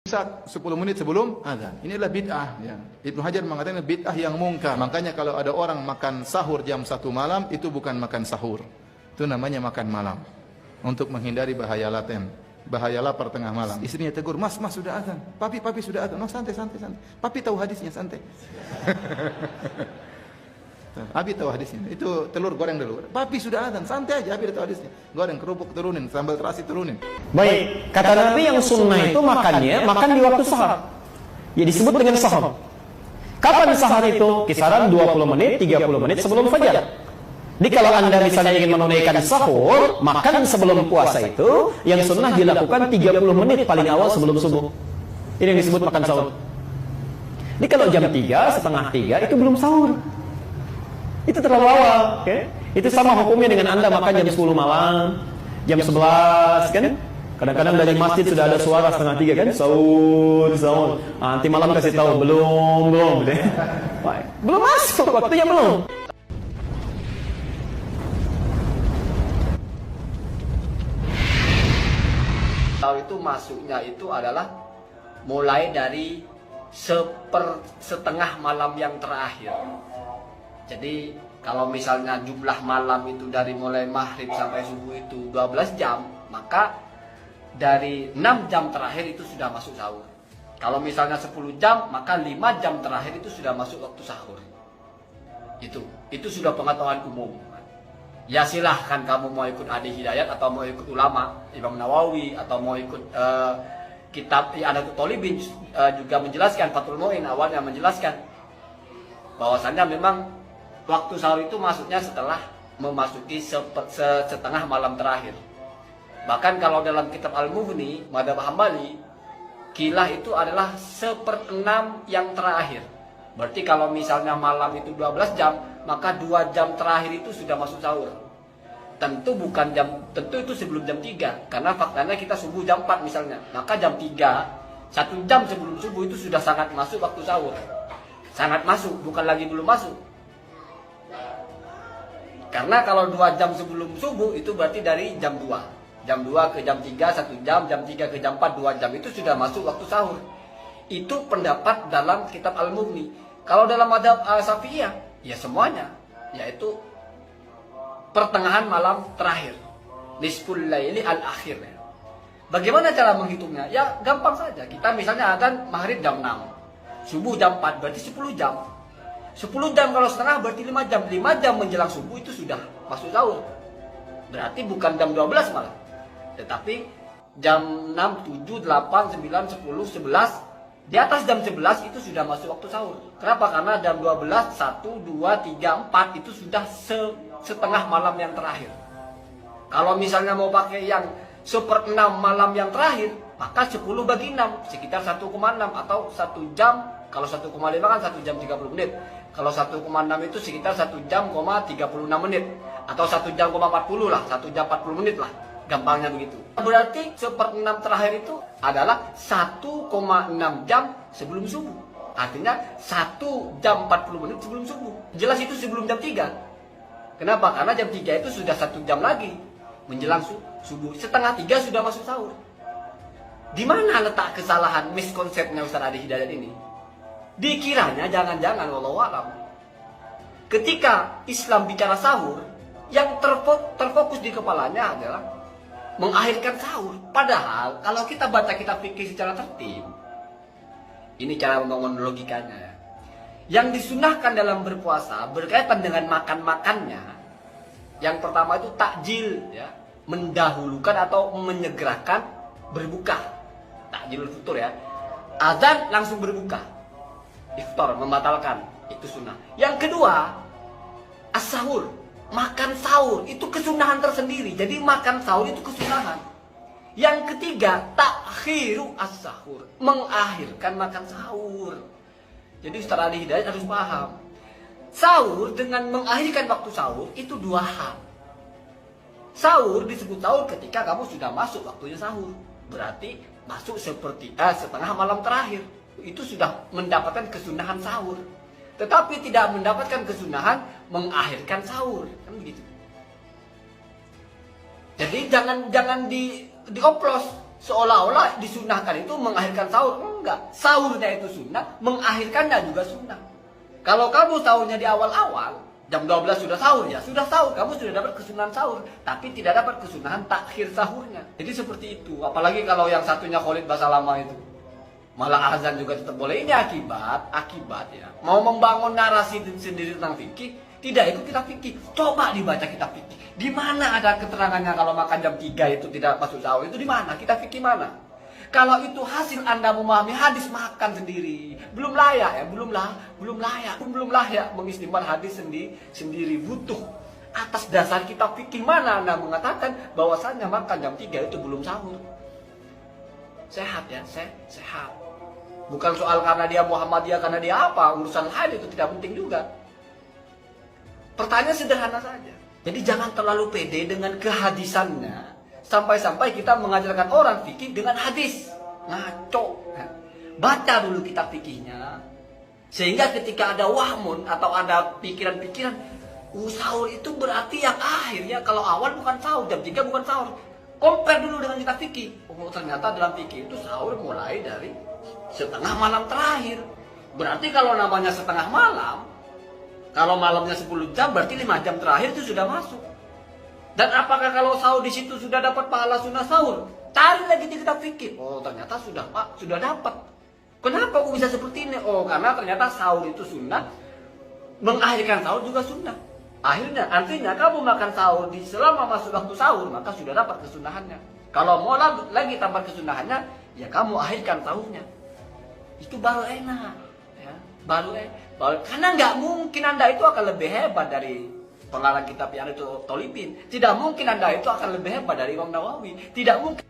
imsak 10 menit sebelum azan. Ini adalah bid'ah ya. Ibnu Hajar mengatakan bid'ah yang mungkar. Makanya kalau ada orang makan sahur jam 1 malam, itu bukan makan sahur. Itu namanya makan malam. Untuk menghindari bahaya laten, bahaya lapar tengah malam. Istrinya tegur, "Mas, sudah azan. Papi sudah azan." "No, santai. Papi tahu hadisnya, santai." Abi tahu hadisnya. Itu telur goreng dulu. "Papi sudah azan, santai aja. Abi tahu hadisnya. Goreng kerupuk turunin, sambal terasi turunin." Baik, kata Nabi yang sunnah itu makan di waktu sahar. Ya disebut dengan sahur. Kapan sahar itu? Kisaran 20 menit, 30 menit sebelum fajar. Jadi kalau Anda misalnya ingin menunaikan sahur, makan sebelum puasa itu, yang sunnah dilakukan 30 menit paling awal sebelum subuh. Ini yang disebut makan sahur. Jadi kalau jam 3, setengah 3 itu belum sahur. Itu terlalu awal, okay? Itu sama hukumnya dengan Anda makan jam 10 malam, jam 11, kan? Kadang-kadang dari masjid sudah ada suara setengah 3, kan? Sahur. Nanti malam kasih tahu, belum. Belum masuk, waktunya belum. Itu masuknya itu adalah mulai dari setengah malam yang terakhir. Jadi kalau misalnya jumlah malam itu dari mulai maghrib sampai subuh itu 12 jam, maka dari 6 jam terakhir itu sudah masuk sahur. Kalau misalnya 10 jam, maka 5 jam terakhir itu sudah masuk waktu sahur. Itu sudah pengetahuan umum. Ya silahkan kamu mau ikut Adi Hidayat atau mau ikut ulama Imam Nawawi atau mau ikut kitab I'anatul Talibin juga menjelaskan, Fathul Mu'in awalnya menjelaskan bahwasannya memang waktu sahur itu masuknya setelah memasuki setengah malam terakhir. Bahkan kalau dalam kitab Al-Mughni Madzhab Hambali, qilah itu adalah 1/6 yang terakhir. Berarti kalau misalnya malam itu 12 jam, maka 2 jam terakhir itu sudah masuk sahur. Tentu itu sebelum jam 3, karena faktanya kita subuh jam 4 misalnya. Maka jam 3, 1 jam sebelum subuh itu sudah sangat masuk waktu sahur. Sangat masuk, bukan lagi belum masuk. Karena kalau 2 jam sebelum subuh itu berarti dari jam 2. Jam 2 ke jam 3, 1 jam, jam 3 ke jam 4, 2 jam itu sudah masuk waktu sahur. Itu pendapat dalam kitab Al-Mughni. Kalau dalam madzhab Syafi'iyah, ya semuanya, yaitu pertengahan malam terakhir, nisful laili al-akhir. Bagaimana cara menghitungnya? Ya gampang saja. Kita misalnya adzan maghrib jam 6, subuh jam 4, berarti 10 jam. 10 jam kalau setengah berarti 5 jam. 5 jam menjelang subuh itu sudah masuk sahur. Berarti bukan jam 12 malah. Tetapi jam 6, 7, 8, 9, 10, 11, di atas jam 11 itu sudah masuk waktu sahur. Kenapa? Karena jam 12, 1, 2, 3, 4 itu sudah setengah malam yang terakhir. Kalau misalnya mau pakai yang 1/6 malam yang terakhir, maka 10 bagi 6, sekitar 1,6 atau 1 jam. Kalau 1,5 kan 1 jam 30 menit. Kalau 1,6 itu sekitar 1 jam, 36 menit. Atau 1 jam, 40 lah, 1 jam 40 menit lah. Gampangnya begitu. Berarti 1/6 terakhir itu adalah 1,6 jam sebelum subuh. Artinya 1 jam 40 menit sebelum subuh. Jelas itu sebelum jam 3. Kenapa? Karena jam 3 itu sudah 1 jam lagi menjelang subuh. Setengah 3 sudah masuk sahur. Di mana letak kesalahan miskonsepnya Ustaz Adi Hidayat ini? Dikiranya jangan-jangan wallahu alam, ketika Islam bicara sahur, yang terfokus di kepalanya adalah mengakhirkan sahur. Padahal kalau kita baca kitab fikih secara tertib, ini cara membangun logikanya ya. Yang disunahkan dalam berpuasa berkaitan dengan makan-makannya, yang pertama itu takjil ya, mendahulukan atau menyegerakan berbuka. Takjilul futur ya. Azan langsung berbuka. Iftar membatalkan, itu sunnah. Yang kedua, as-sahur. Makan sahur itu kesunahan tersendiri. Jadi makan sahur itu kesunahan. Yang ketiga, takhiru as-sahur, mengakhirkan makan sahur. Jadi Ustaz Ali Hidayat harus paham, sahur dengan mengakhirkan waktu sahur itu 2 hal. Sahur disebut sahur ketika kamu sudah masuk waktunya sahur. Berarti masuk seperti setengah malam terakhir. Itu sudah mendapatkan kesunahan sahur. Tetapi tidak mendapatkan kesunahan mengakhirkan sahur, kan begitu. Jadi jangan dioplos. Seolah-olah disunahkan itu mengakhirkan sahur. Enggak, sahurnya itu sunnah, mengakhirkannya juga sunnah. Kalau kamu sahurnya di awal-awal, jam 12 sudah sahur, ya sudah sahur, kamu sudah dapat kesunahan sahur, tapi tidak dapat kesunahan takhir sahurnya. Jadi seperti itu. Apalagi kalau yang satunya kholid bahasa lama itu, malah azan juga tetap boleh. Ini akibat ya. Mau membangun narasi sendiri tentang fikih, tidak ikut kita fikih. Coba dibaca kitab fikih. Di mana ada keterangannya kalau makan jam 3 itu tidak masuk sahur? Itu di mana? Kita fikih mana? Kalau itu hasil Anda memahami hadis, makan sendiri. Belum layak ya, belum layak mengistimbat hadis sendiri, butuh. Atas dasar kitab fikih mana Anda mengatakan bahwasannya makan jam 3 itu belum sahur? Sehat ya, sehat. Bukan soal karena dia Muhammadiyah, karena dia apa, urusan lain itu tidak penting juga. Pertanyaan sederhana saja. Jadi jangan terlalu pede dengan kehadisannya. Sampai-sampai kita mengajarkan orang fikih dengan hadis. Ngaco. Baca dulu kitab fikihnya. Sehingga ketika ada wahmun atau ada pikiran-pikiran, sahur itu berarti yang akhir ya. Kalau awal bukan sahur, jam 3 bukan sahur. Compare dulu dengan kitab fikih. Oh, ternyata dalam fikih itu sahur mulai dari setengah malam terakhir. Berarti kalau namanya setengah malam, kalau malamnya 10 jam, berarti 5 jam terakhir itu sudah masuk. Dan apakah kalau sahur di situ sudah dapat pahala sunnah sahur? Cari lagi di kitab fikih. Oh, ternyata sudah Pak, sudah dapat. Kenapa kok bisa seperti ini? Oh, karena ternyata sahur itu sunnah, mengakhirkan sahur juga sunnah. Akhirnya, artinya kamu makan sahur di selama masuk waktu sahur, maka sudah dapat kesunahannya. Kalau mau lagi tambah kesunahannya, ya kamu akhirkan sahurnya. Itu baru enak. Ya, baru karena nggak mungkin Anda itu akan lebih hebat dari pengarang kitab yang itu Tolibin. Tidak mungkin Anda itu akan lebih hebat dari Imam Nawawi. Tidak mungkin.